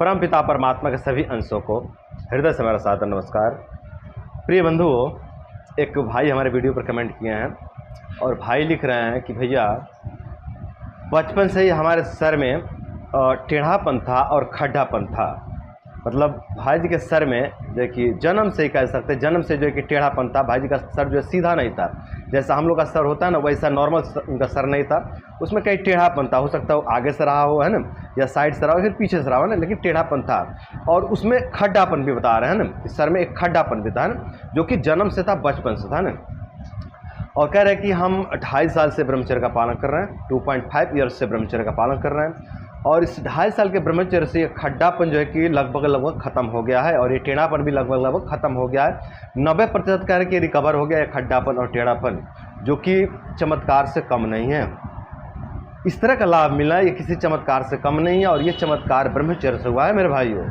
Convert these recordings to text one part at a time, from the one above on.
परमपिता परमात्मा के सभी अंशों को हृदय से मेरा सादर नमस्कार। प्रिय बंधुओं, एक भाई हमारे वीडियो पर कमेंट किए हैं और भाई लिख रहे हैं कि भैया बचपन से ही हमारे सर में टेढ़ापन था और खड्डापन था। मतलब भाई जी के सर में जो कि जन्म से ही कह सकते, जन्म से जो कि टेढ़ापन था। भाई जी का सर जो सीधा नहीं था, जैसा हम लोग का सर होता है ना, वैसा नॉर्मल उनका सर नहीं था। उसमें कहीं टेढ़ापन था, हो सकता है आगे से रहा हो, है ना, या साइड से रहा हो, फिर पीछे से रहा हो ना, लेकिन टेढ़ापन था। और उसमें खड्डापन भी बता रहे हैं ना, सर में एक खड्डापन भी था ना, जो कि जन्म से था, बचपन से था ना। और कह रहे हैं कि हम 2.5 साल से ब्रह्मचर्य का पालन कर रहे हैं, 2.5 ईयर्स से ब्रह्मचर्य का पालन कर रहे हैं। और इस 2.5 साल के ब्रह्मचर्य से ये खड्डापन जो है कि लगभग ख़त्म हो गया है, और ये टेढ़ापन भी लगभग ख़त्म हो गया है। 90% कह रहे कि रिकवर हो गया है खड्डापन और टेढ़ापन, जो कि चमत्कार से कम नहीं है। इस तरह का लाभ मिला ये किसी चमत्कार से कम नहीं है, और ये चमत्कार ब्रह्मचर्य से हुआ है मेरे भाइयों।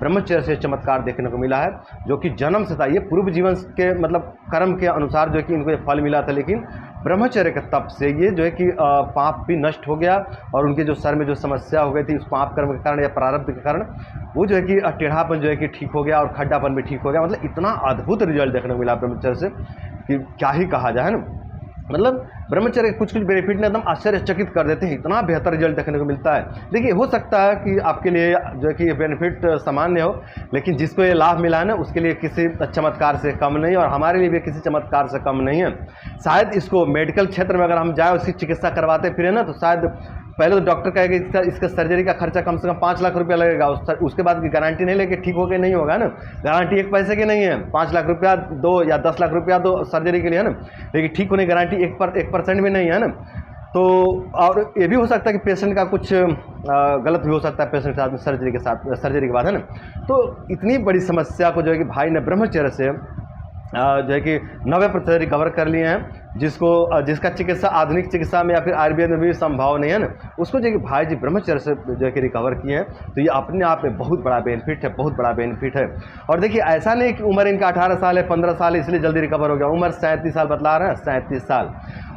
ब्रह्मचर्य से चमत्कार देखने को मिला है, जो कि जन्म से था। ये पूर्व जीवन के मतलब कर्म के अनुसार जो है कि इनको ये फल मिला था, लेकिन ब्रह्मचर्य के तप से ये जो है कि पाप भी नष्ट हो गया, और उनके जो सर में जो समस्या हो गई थी उस पाप कर्म के कारण या प्रारब्ध के कारण, वो जो है कि टेढ़ापन जो है कि ठीक हो गया और खड्डापन भी ठीक हो गया। मतलब इतना अद्भुत रिजल्ट देखने को मिला ब्रह्मचर्य से कि क्या ही कहा जाए ना। मतलब ब्रह्मचर्य के कुछ बेनिफिट ने एकदम आश्चर्यचकित कर देते हैं, इतना बेहतर रिजल्ट देखने को मिलता है। देखिए, हो सकता है कि आपके लिए जो है कि ये बेनिफिट सामान्य हो, लेकिन जिसको ये लाभ मिला है ना, उसके लिए किसी चमत्कार से कम नहीं, और हमारे लिए भी किसी चमत्कार से कम नहीं है। शायद इसको मेडिकल क्षेत्र में अगर हम जाए, उसकी चिकित्सा करवाते फिर ना, तो शायद पहले तो डॉक्टर कहेगा इसका सर्जरी का खर्चा कम से कम 5 लाख रुपया लगेगा। उसके बाद की गारंटी नहीं लेके ठीक हो गया नहीं होगा ना। गारंटी 1 पैसे की नहीं है, 5 लाख रुपया दो या 10 लाख रुपया दो सर्जरी के लिए, है ना, लेकिन ठीक होने की गारंटी 1% भी नहीं है ना। तो और ये भी हो सकता है कि पेशेंट का कुछ गलत भी हो सकता है पेशेंट के साथ में सर्जरी के बाद, है ना। तो इतनी बड़ी समस्या को जो है कि भाई ने ब्रह्मचर्य से जो है कि 90% रिकवर कर लिए हैं, जिसका चिकित्सा आधुनिक चिकित्सा में या फिर आयुर्वेद में भी संभव नहीं है ना, उसको जो है कि भाई जी ब्रह्मचर्य से जो है कि रिकवर किए हैं। तो ये अपने आप में बहुत बड़ा बेनिफिट है, बहुत बड़ा बेनिफिट है। और देखिए, ऐसा नहीं कि उम्र इनका 18 साल है, 15 साल है, इसलिए जल्दी रिकवर हो गया। उम्र 37 साल बतला रहे हैं, 37 साल।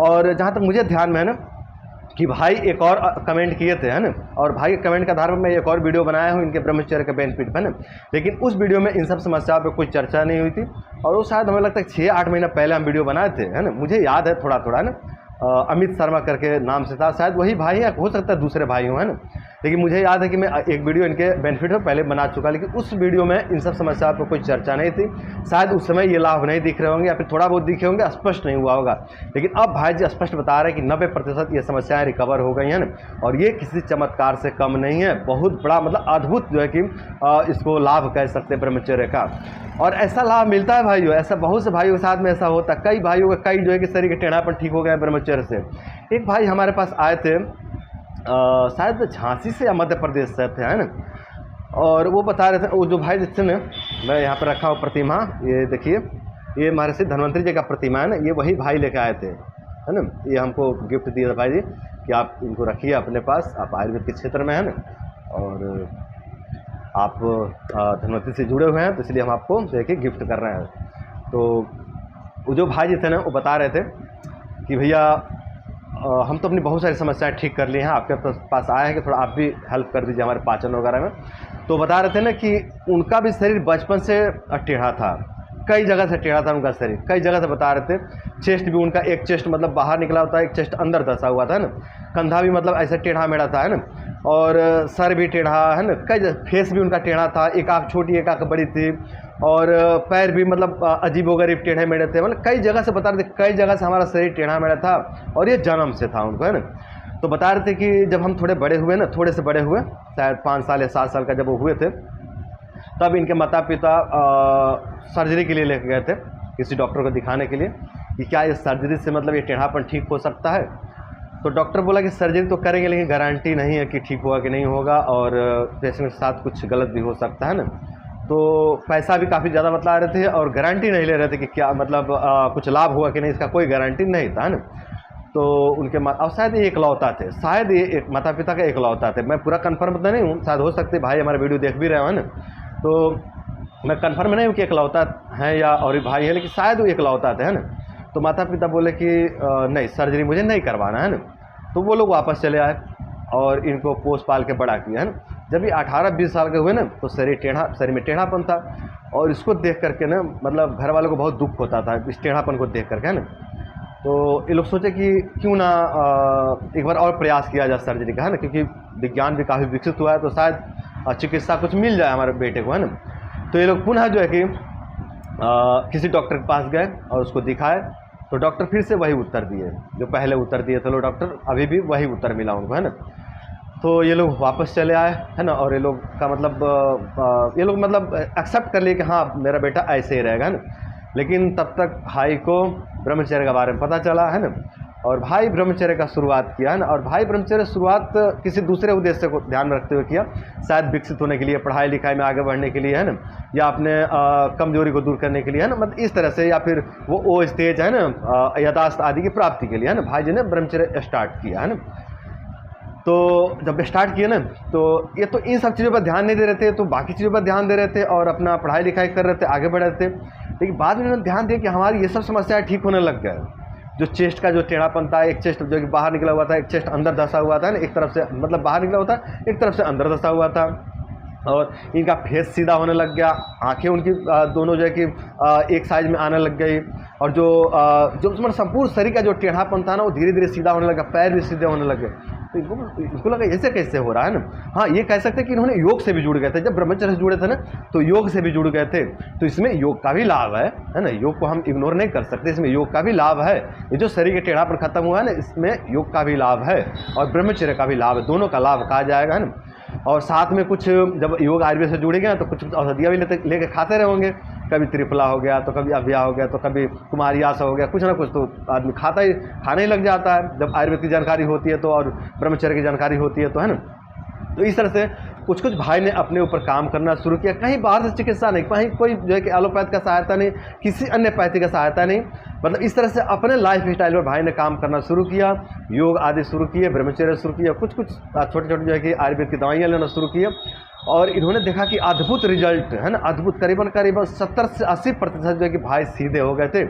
और जहाँ तक मुझे ध्यान में है ना कि भाई एक और कमेंट किए थे, है ना, और भाई के कमेंट के आधार पर मैं एक और वीडियो बनाया हूँ इनके ब्रह्मचर्य के बेनिफिट पर ना। लेकिन उस वीडियो में इन सब समस्याओं पे कोई चर्चा नहीं हुई थी, और वो शायद हमें लगता है 6-8 महीना पहले हम वीडियो बनाए थे, है ना। मुझे याद है थोड़ा थोड़ा ना, अमित शर्मा करके नाम से था, शायद वही भाई है, हो सकता है दूसरे भाई हों, है ना। लेकिन मुझे याद है कि मैं एक वीडियो इनके बेनिफिट में पहले बना चुका, लेकिन उस वीडियो में इन सब समस्याओं पर कोई चर्चा नहीं थी। शायद उस समय ये लाभ नहीं दिख रहे होंगे, या फिर थोड़ा बहुत दिखे होंगे, स्पष्ट नहीं हुआ होगा। लेकिन अब भाई जी स्पष्ट बता रहे हैं कि 90% ये समस्याएं रिकवर हो गई हैं ना, और ये किसी चमत्कार से कम नहीं है। बहुत बड़ा मतलब अद्भुत जो है कि इसको लाभ कह सकते हैं ब्रह्मचर्य का। और ऐसा लाभ मिलता है भाइयों, ऐसा बहुत से भाइयों के साथ में ऐसा होता है। कई भाइयों का कई जो है कि शरीर के टेढ़ापन ठीक हो गया ब्रह्मचर्य से। एक भाई हमारे पास आए थे, शायद झांसी से या मध्य प्रदेश से थे, है ना, और वो बता रहे थे, वो जो भाई जिससे ना मैं यहाँ पर रखा हूँ प्रतिमा, ये देखिए, ये हमारे से धन्वंतरी जी का प्रतिमा है ना, ये वही भाई लेके आए थे, है ना। ये हमको गिफ्ट दिया था भाई जी कि आप इनको रखिए अपने पास, आप आयुर्वेद के क्षेत्र में, है ना, और आप धन्वंतरी से जुड़े हुए हैं, तो इसलिए हम आपको देखिए गिफ्ट कर रहे हैं। तो वो जो भाई जी थे ना, वो बता रहे थे कि भैया हम तो अपनी बहुत सारी समस्याएं ठीक कर ली हैं, आपके पास आए हैं कि थोड़ा आप भी हेल्प कर दीजिए हमारे पाचन वगैरह में। तो बता रहे थे ना कि उनका भी शरीर बचपन से टेढ़ा था, कई जगह से टेढ़ा था उनका शरीर, कई जगह से बता रहे थे। चेस्ट भी उनका, एक चेस्ट मतलब बाहर निकला होता है, एक चेस्ट अंदर धंसा हुआ था ना, कंधा भी मतलब ऐसे टेढ़ा मेढ़ा था, है ना, और सर भी टेढ़ा, है ना, कई फेस भी उनका टेढ़ा था, एक आँख छोटी एक आँख बड़ी थी, और पैर भी मतलब अजीबोगरीब टेढ़े मेढ़े थे। मतलब कई जगह से बता रहे थे, कई जगह से हमारा शरीर टेढ़ा मेढ़ा था, और ये जन्म से था उनको, है ना। तो बता रहे थे कि जब हम थोड़े बड़े हुए ना, थोड़े से बड़े हुए, शायद 5 साल या 7 साल का जब वो हुए थे, तब इनके माता पिता सर्जरी के लिए लेके गए थे किसी डॉक्टर को दिखाने के लिए कि क्या ये सर्जरी से मतलब ये टेढ़ापन ठीक हो सकता है। तो डॉक्टर बोला कि सर्जरी तो करेंगे, लेकिन गारंटी नहीं है कि ठीक होगा कि नहीं होगा, और पेशेंट के साथ कुछ गलत भी हो सकता है ना। तो पैसा भी काफ़ी ज़्यादा बतला रहे थे, और गारंटी नहीं ले रहे थे कि क्या मतलब कुछ लाभ हुआ कि नहीं, इसका कोई गारंटी नहीं था, है ना। तो उनके और शायद ये एकलौता थे, शायद ये एक माता पिता का एकलौता थे। मैं पूरा कंफर्म तो नहीं हूँ, शायद हो सकते भाई हमारे वीडियो देख भी रहे हो, है ना। तो मैं कंफर्म नहीं हूँ कि एकलौता हैं या और भाई है, लेकिन शायद वो एकलौता थे, है ना। तो माता पिता बोले कि नहीं, सर्जरी मुझे नहीं करवाना है ना। तो वो लोग वापस चले आए और इनको पोस पाल के बड़ा किया, है ना। जब ये 18-20 साल के हुए ना तो शरीर में टेढ़ापन था, और इसको देख करके ना मतलब घर वालों को बहुत दुख होता था इस टेढ़ापन को देख करके, है ना। तो ये लोग सोचे कि क्यों ना एक बार और प्रयास किया जाए सर्जरी का, है ना, क्योंकि विज्ञान भी काफ़ी विकसित हुआ है, तो शायद चिकित्सा कुछ मिल जाए हमारे बेटे को, है ना। तो ये लोग पुनः जो है कि किसी डॉक्टर के पास गए और उसको दिखाए, तो डॉक्टर फिर से वही उत्तर दिए जो पहले उत्तर दिए थे लोग डॉक्टर, अभी भी वही उत्तर मिला उनको, है ना। तो ये लोग वापस चले आए, है ना, और ये लोग का मतलब ये लोग मतलब एक्सेप्ट कर लिए कि हाँ मेरा बेटा ऐसे ही रहेगा, है ना। लेकिन तब तक भाई को ब्रह्मचर्य के बारे में पता चला, है ना, और भाई ब्रह्मचर्य का शुरुआत किया, है ना। और भाई ब्रह्मचर्य शुरुआत किसी दूसरे उद्देश्य को ध्यान में रखते हुए किया, शायद विकसित होने के लिए, पढ़ाई लिखाई में आगे बढ़ने के लिए, है ना, या अपने कमजोरी को दूर करने के लिए, है ना, मतलब इस तरह से, या फिर वो स्टेज है ना यादाश्त आदि की प्राप्ति के लिए, है ना, भाई जी ने ब्रह्मचर्य स्टार्ट किया, है ना। तो जब स्टार्ट किए ना तो ये तो इन सब चीज़ों पर ध्यान नहीं दे रहे थे, तो बाकी चीज़ों पर ध्यान दे रहे थे और अपना पढ़ाई लिखाई कर रहे थे, आगे बढ़ रहे थे। लेकिन बाद में उन्होंने ध्यान दिया कि हमारी ये सब समस्याएं ठीक होने लग गए। जो चेस्ट का जो टेढ़ापन था, एक चेस्ट जो कि बाहर निकला हुआ था, एक चेस्ट अंदर धंसा हुआ था ना, एक तरफ से मतलब बाहर निकला हुआ था, एक तरफ से अंदर धंसा हुआ था, और इनका फेस सीधा होने लग गया, आंखें उनकी दोनों जो है कि एक साइज में आने लग गई, और जो मतलब संपूर्ण शरीर का जो टेढ़ापन था ना वो धीरे धीरे सीधा होने लगा, पैर भी सीधे होने लगे। तो इनको लगा ऐसे कैसे हो रहा है ना। हाँ, ये कह सकते हैं कि इन्होंने योग से भी जुड़ गए थे, जब ब्रह्मचर्य से जुड़े थे ना तो योग से भी जुड़ गए थे, तो इसमें योग का भी लाभ है ना। योग को हम इग्नोर नहीं कर सकते, इसमें योग का भी लाभ है। ये जो शरीर के टेढ़ापन खत्म हुआ है ना, इसमें योग का भी लाभ है और ब्रह्मचर्य का भी लाभ है, दोनों का लाभ कहा जाएगा, है ना। और साथ में कुछ जब योग आयुर्वेद से जुड़ेंगे तो कुछ औषधियाँ भी लेके खाते रहेंगे, कभी त्रिफला हो गया, तो कभी अभिया हो गया, तो कभी कुमारियास हो गया, कुछ ना कुछ तो आदमी खाने ही लग जाता है जब आयुर्वेद की जानकारी होती है तो, और ब्रह्मचर्य की जानकारी होती है तो, है ना। तो इस तरह से कुछ भाई ने अपने ऊपर काम करना शुरू किया, कहीं बाहर से चिकित्सा नहीं, कहीं कोई जो है कि एलोपैथ का सहायता नहीं, किसी अन्य पैथी का सहायता नहीं, मतलब इस तरह से अपने लाइफ स्टाइल पर भाई ने काम करना शुरू किया, योग आदि शुरू किए, ब्रह्मचर्य शुरू किया, कुछ छोटे छोटे जो है कि आयुर्वेद की दवाइयाँ लेना शुरू किया, और इन्होंने देखा कि अद्भुत रिजल्ट, है ना, अद्भुत, करीबन 70 से 80% जो है कि भाई सीधे हो गए थे।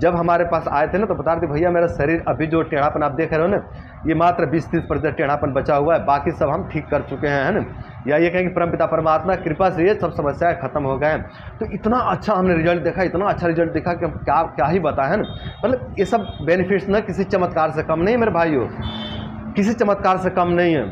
जब हमारे पास आए थे ना तो बता रहे थे भैया मेरा शरीर अभी जो टेढ़ापन आप देख रहे हो ना, ये मात्र 20-30% टेढ़ापन बचा हुआ है, बाकी सब हम ठीक कर चुके हैं, है ना। या ये कहें कि परमपिता परमात्मा कृपा से ये सब समस्याएं खत्म हो गए हैं। तो इतना अच्छा हमने रिजल्ट देखा, इतना अच्छा रिजल्ट देखा कि हम क्या ही बताएं, है ना। मतलब ये सब बेनिफिट्स ना किसी चमत्कार से कम नहीं है मेरे भाइयों, किसी चमत्कार से कम नहीं है।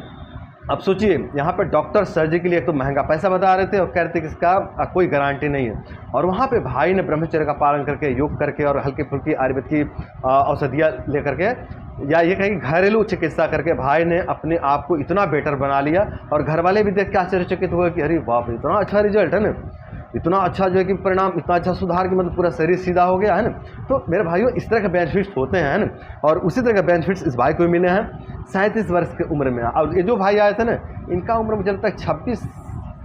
अब सोचिए, यहाँ पर डॉक्टर सर्जरी के लिए एक तो महंगा पैसा बता रहे थे और कह रहे थे कि इसका कोई गारंटी नहीं है, और वहाँ पे भाई ने ब्रह्मचर्य का पालन करके, योग करके और हल्की फुल्की आयुर्वेद की औषधियाँ ले करके, या ये कहें कि घरेलू चिकित्सा करके भाई ने अपने आप को इतना बेटर बना लिया, और घर वाले भी देख के आश्चर्यचकित हुए कि अरे बाप, इतना अच्छा रिजल्ट है ना, इतना अच्छा जो है कि परिणाम, इतना अच्छा सुधार कि मतलब पूरा शरीर सीधा हो गया, है ना। तो मेरे भाइयों इस तरह के बेनिफिट्स होते हैं ना, और उसी तरह के बेनिफिट्स इस भाई को भी मिले हैं 37 वर्ष की उम्र में। और ये जो भाई आए थे ना, इनका उम्र मुझे लगता है 26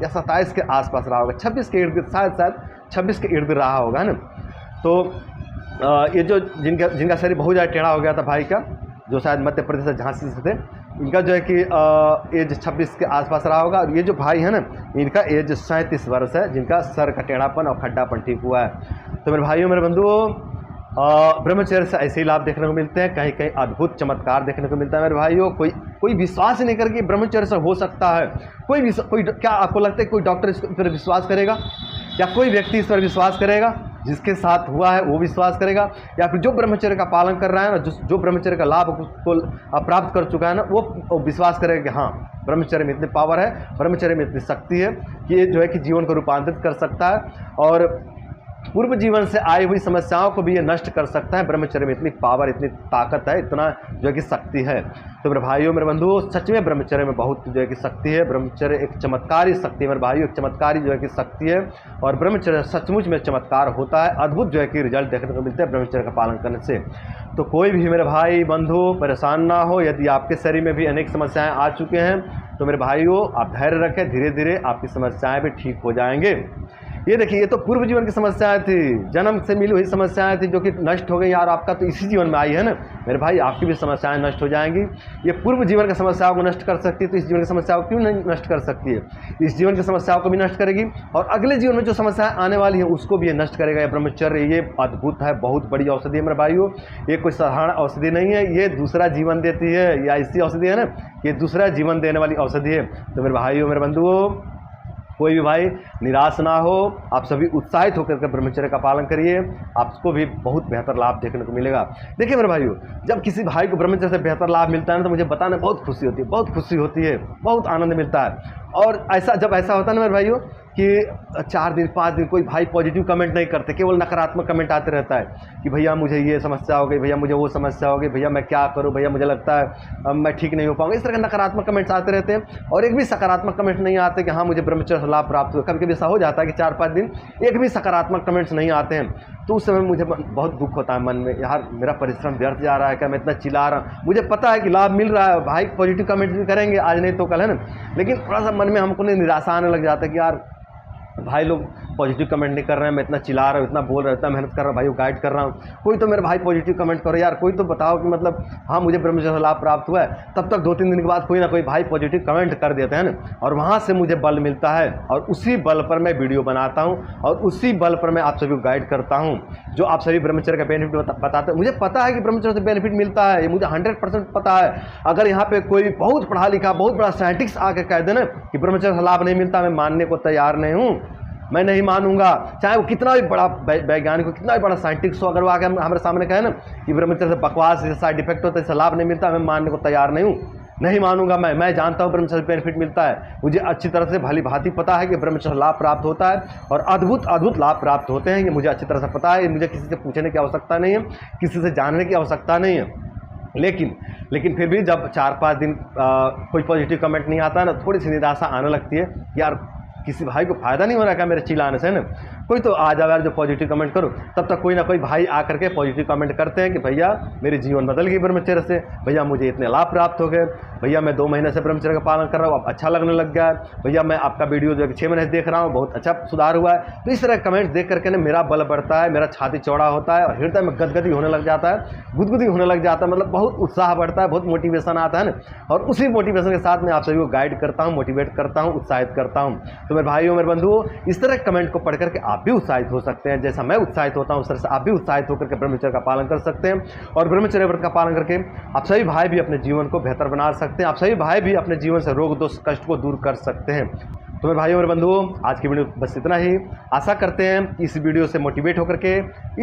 या 27 के आसपास रहा होगा, 26 के इर्द गिर्द, शायद 26 के इर्द रहा होगा, है ना। तो ये जो जिनका शरीर बहुत ज़्यादा टेढ़ा हो गया था भाई का, जो शायद मध्य प्रदेश से, झांसी से थे, इनका जो है कि एज 26 के आसपास रहा होगा। और ये जो भाई है ना, इनका एज 37 वर्ष है, जिनका सर का टेढ़ापन और खड्डापन ठीक हुआ है। तो मेरे भाइयों, मेरे बंधुओं, ब्रह्मचर्य से ऐसे ही लाभ देखने को मिलते हैं, कहीं कहीं अद्भुत चमत्कार देखने को मिलता है मेरे भाइयों। कोई विश्वास ही नहीं करके ब्रह्मचर्य से हो सकता है, कोई क्या आपको लगता है कोई डॉक्टर इस पर विश्वास करेगा, या कोई व्यक्ति इस पर विश्वास करेगा? जिसके साथ हुआ है वो विश्वास करेगा, या फिर जो ब्रह्मचर्य का पालन कर रहा है ना, जो ब्रह्मचर्य का लाभ को प्राप्त कर चुका है ना, वो विश्वास करेगा कि हाँ ब्रह्मचर्य में इतनी पावर है, ब्रह्मचर्य में इतनी शक्ति है कि ये जो है कि जीवन को रूपांतरित कर सकता है, और पूर्व जीवन से आई हुई समस्याओं को भी ये नष्ट कर सकता है। ब्रह्मचर्य में इतनी पावर, इतनी ताकत है, इतना जो है कि शक्ति है। तो मेरे भाइयों, मेरे बंधुओं, सच में ब्रह्मचर्य में बहुत जो है कि शक्ति है। ब्रह्मचर्य एक चमत्कारी शक्ति है मेरे भाइयों, एक चमत्कारी जो है कि शक्ति है, और ब्रह्मचर्य सचमुच में चमत्कार होता है। अद्भुत जो है कि रिजल्ट देखने को मिलते हैं ब्रह्मचर्य का पालन करने से। तो कोई भी मेरे भाई बंधु परेशान ना हो, यदि आपके शरीर में भी अनेक समस्याएँ आ चुके हैं तो मेरे भाइयों आप धैर्य रखें, धीरे धीरे आपकी समस्याएँ भी ठीक हो जाएंगे। ये देखिए, ये तो पूर्व जीवन की समस्याएं थी, जन्म से मिली हुई समस्याएं थी जो कि नष्ट हो गई यार। आपका तो इसी जीवन में आई है ना मेरे भाई, आपकी भी समस्याएं नष्ट हो जाएंगी। ये पूर्व जीवन की समस्याओं को नष्ट कर सकती है, तो इस जीवन की समस्याओं को क्यों नहीं नष्ट कर सकती है? इस जीवन की समस्याओं को भी नष्ट करेगी और अगले जीवन में जो समस्याएं आने वाली है उसको भी ये नष्ट करेगा। ये ब्रह्मचर्य ये अद्भुत है, बहुत बड़ी औषधि है मेरे भाइयों। ये कोई साधारण औषधि नहीं है, ये दूसरा जीवन देती है। या ऐसी औषधि है ना, ये दूसरा जीवन देने वाली औषधि है। तो मेरे भाइयों, मेरे बंधुओं, कोई भी भाई निराश ना हो, आप सभी उत्साहित होकर के ब्रह्मचर्य का पालन करिए, आपको भी बहुत बेहतर लाभ देखने को मिलेगा। देखिए मेरे भाइयों, जब किसी भाई को ब्रह्मचर्य से बेहतर लाभ मिलता है ना, तो मुझे बताने बहुत खुशी होती है, बहुत खुशी होती है, बहुत आनंद मिलता है। और ऐसा जब ऐसा होता है ना मेरे भाइयों कि 4 दिन 5 दिन कोई भाई पॉजिटिव कमेंट नहीं करते, केवल नकारात्मक कमेंट आते रहता है कि भैया मुझे ये समस्या हो गई, भैया मुझे वो समस्या हो गई, भैया मैं क्या करूं, भैया मुझे लगता है अब मैं ठीक नहीं हो पाऊंगा। इस तरह के नकारात्मक कमेंट्स आते रहते हैं और एक भी सकारात्मक कमेंट नहीं आते कि हाँ मुझे ब्रह्मचर्य से लाभ प्राप्त हुआ। कभी कभी ऐसा हो जाता है कि 4-5 दिन एक भी सकारात्मक कमेंट्स नहीं आते हैं, तो उस समय मुझे बहुत दुख होता है मन में, यार मेरा परिश्रम व्यर्थ जा रहा है क्या, मैं इतना चिल्ला रहा हूँ, मुझे पता है कि लाभ मिल रहा है, भाई पॉजिटिव कमेंट भी करेंगे आज नहीं तो कल, है ना। लेकिन थोड़ा सा मन में हमको निराशा आने लग जाता है कि यार भाई लोग पॉजिटिव कमेंट नहीं कर रहे हैं, मैं इतना चिल्ला रहा हूँ, इतना बोल रहा हूँ, इतना मेहनत कर रहा हूँ, भाई गाइड कर रहा हूँ, कोई तो मेरे भाई पॉजिटिव कमेंट करो यार, कोई तो बताओ कि मतलब हाँ मुझे ब्रह्मचर्य से लाभ प्राप्त हुआ है। तब तक 2-3 दिन के बाद कोई ना कोई भाई पॉजिटिव कमेंट कर देते हैं ना, और वहाँ से मुझे बल मिलता है और उसी बल पर मैं वीडियो बनाता हूँ और उसी बल पर मैं आप सभी को गाइड करता हूँ, जो आप सभी ब्रह्मचर्य का बेनिफिट बताते हैं। मुझे पता है कि ब्रह्मचर्य से बेनिफिट मिलता है, ये मुझे 100% पता है। अगर यहाँ पे कोई बहुत पढ़ा लिखा बहुत बड़ा साइंटिस्ट आके कह देना कि ब्रह्मचर्य से लाभ नहीं मिलता, मैं मानने को तैयार नहीं हूँ, मैं नहीं मानूंगा। चाहे वो कितना भी बड़ा वैज्ञानिक हो, कितना भी बड़ा साइंटिस्ट हो, अगर वो आके हमारे सामने कहे ना कि ब्रह्मचर्य से बकवास, जैसे साइड इफेक्ट होता है, इससे लाभ नहीं मिलता, मैं मानने को तैयार नहीं हूँ, नहीं मानूंगा। मैं जानता हूँ ब्रह्मचर्य से बेनिफिट मिलता है, मुझे अच्छी तरह से भली भांति पता है कि ब्रह्मचर्य से लाभ प्राप्त होता है और अद्भुत अद्भुत लाभ प्राप्त होते हैं, ये मुझे अच्छी तरह से पता है। मुझे किसी से पूछने की आवश्यकता नहीं है, किसी से जानने की आवश्यकता नहीं है। लेकिन फिर भी जब 4-5 दिन कोई पॉजिटिव कमेंट नहीं आता है ना, थोड़ी सी निराशा आने लगती है, यार किसी भाई को फ़ायदा नहीं हो रहा क्या मेरे चिल्लाने से, ना कोई तो आ जाओ यार जो पॉजिटिव कमेंट करो। तब तक कोई ना कोई भाई आकर के पॉजिटिव कमेंट करते हैं कि भैया मेरे जीवन बदल गई ब्रह्मचर्य से, भैया मुझे इतने लाभ प्राप्त हो गए, भैया मैं 2 महीने से ब्रह्मचर्य का पालन कर रहा हूँ, अब अच्छा लगने लग गया है, भैया मैं आपका वीडियो जो 6 महीने से देख रहा हूँ, बहुत अच्छा सुधार हुआ है। तो इस तरह कमेंट देख करके ना मेरा बल बढ़ता है, मेरा छाती चौड़ा होता है और हृदय में गदगदी होने लग जाता है, गुदगुदी होने लग जाता है, मतलब बहुत उत्साह बढ़ता है, बहुत मोटिवेशन आता है ना। और उसी मोटिवेशन के साथ मैं आप सभी को गाइड करता हूँ, मोटिवेट करता हूँ, उत्साहित करता हूँ। तो मेरे भाइयों, मेरे बंधुओं, इस तरह कमेंट को पढ़ करके आप भी उत्साहित हो सकते हैं। जैसा मैं उत्साहित होता हूं उस तरह से आप भी उत्साहित होकर के ब्रह्मचर्य का पालन कर सकते हैं और ब्रह्मचर्य व्रत का पालन करके आप सभी भाई भी अपने जीवन को बेहतर बना सकते हैं, आप सभी भाई भी अपने जीवन से रोग दोष कष्ट को दूर कर सकते हैं। तो मेरे भाइयों, मेरे बंधुओं, आज की वीडियो बस इतना ही। आशा करते हैं इस वीडियो से मोटिवेट होकर के,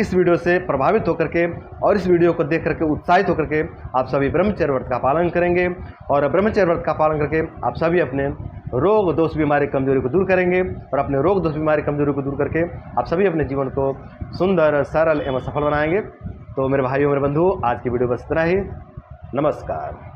इस वीडियो से प्रभावित होकर के और इस वीडियो को देख करके उत्साहित होकर के आप सभी ब्रह्मचर्य व्रत का पालन करेंगे और ब्रह्मचर्य व्रत का पालन करके आप सभी अपने रोग दोष बीमारी कमजोरी को दूर करेंगे और अपने रोग दोष बीमारी कमजोरी को दूर करके आप सभी अपने जीवन को सुंदर, सरल एवं सफल बनाएंगे। तो मेरे भाइयों, मेरे बंधुओं, आज की वीडियो बस इतना ही। नमस्कार।